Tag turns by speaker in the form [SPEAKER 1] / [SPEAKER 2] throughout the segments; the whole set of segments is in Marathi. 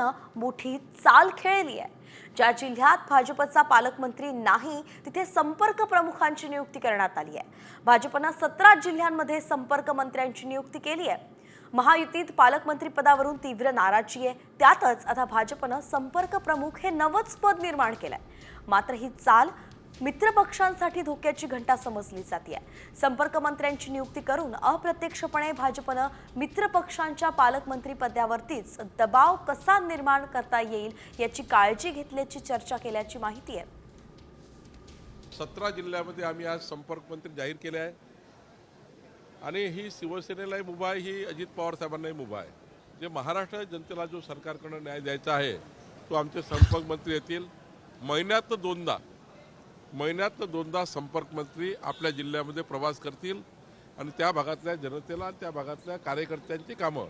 [SPEAKER 1] भाजपनं मोठी चाल खेळली आहे। ज्या जिल्ह्यात भाजपचा पालकमंत्री नाही तिथे संपर्क प्रमुखांची नियुक्ती करण्यात आली आहे। भाजपनं 17 जिल्ह्यांमध्ये संपर्क मंत्र्यांची नियुक्ती केली आहे। महायुतीत पालकमंत्री पदावरून तीव्र नाराजी आहे। त्यातच आता भाजपनं संपर्क प्रमुख हे नवच पद निर्माण केलंय। मात्र ही चाल मित्रपक्षांसाठी धोक्याची घंटा समजली जाते। संपर्क मंत्र्यांची नियुक्ती करून अप्रत्यक्षपणे भाजपनं मित्रपक्षांच्या पालकमंत्री पदावरतीच दबाव कसा निर्माण करता येईल याची काळजी घेतल्याची चर्चा केल्याची माहिती आहे।
[SPEAKER 2] 17 जिल्ह्यामध्ये आम्ही आज संपर्क मंत्री जाहीर केले आहे आणि ही शिवसेनेलाही मुभा आहे, ही अजित पवार साहेबांनाही मुभा आहे। जे महाराष्ट्र जनतेला जो सरकारकडे न्याय द्यायचा आहे तो आमचे संपर्क मंत्री येतील। महिन्यात दोनदा संपर्क मंत्री आपल्या जिल्ह्यामध्ये प्रवास करतील आणि त्या भागातल्या जनतेला त्या भागातल्या कार्यकर्त्यांची कामं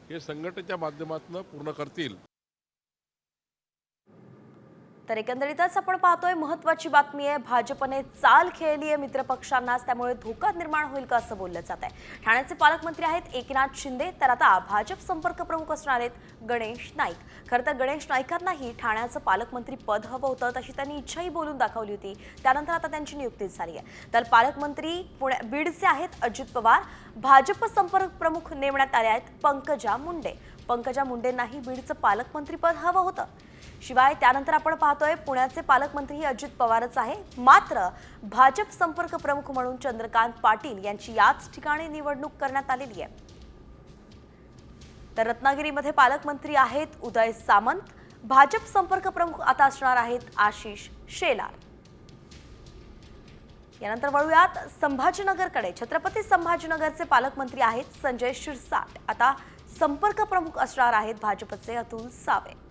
[SPEAKER 2] हे संघटनेच्या माध्यमातून पूर्ण करतील।
[SPEAKER 1] तर एकंदरीतच आपण पाहतोय महत्त्वाची बातमी आहे, भाजपने चाल खेळली आहे मित्रपक्षांनाच, त्यामुळे धोका निर्माण होईल का असं बोललं जात आहे। ठाण्याचे पालकमंत्री आहेत एकनाथ शिंदे, तर आता भाजप संपर्क प्रमुख असणार आहेत गणेश नाईक। खरं तर गणेश नाईकांनाही ठाण्याचं पालकमंत्री पद हवं होतं, तशी त्यांनी इच्छाही बोलून दाखवली होती। त्यानंतर आता त्यांची नियुक्ती झाली आहे। तर पालकमंत्री बीडचे आहेत अजित पवार, भाजप संपर्क प्रमुख नेमण्यात आले आहेत पंकजा मुंडे। पंकजा मुंडेंनाही बीडचं पालकमंत्री पद हवं होतं। शिवाय त्यानंतर आपण पाहतोय पुण्याचे पालकमंत्री अजित पवारच आहे, मात्र भाजप संपर्क प्रमुख म्हणून चंद्रकांत पाटील यांची याच ठिकाणी निवडणूक करण्यात आलेली आहे। तर रत्नागिरीमध्ये पालकमंत्री आहेत उदय सामंत, भाजप संपर्क प्रमुख आता असणार आहेत आशिष शेलार। यानंतर वळूयात संभाजीनगरकडे। छत्रपती संभाजीनगरचे पालकमंत्री आहेत संजय शिरसाट, आता संपर्क प्रमुख असणार आहेत भाजपचे अतुल सावे।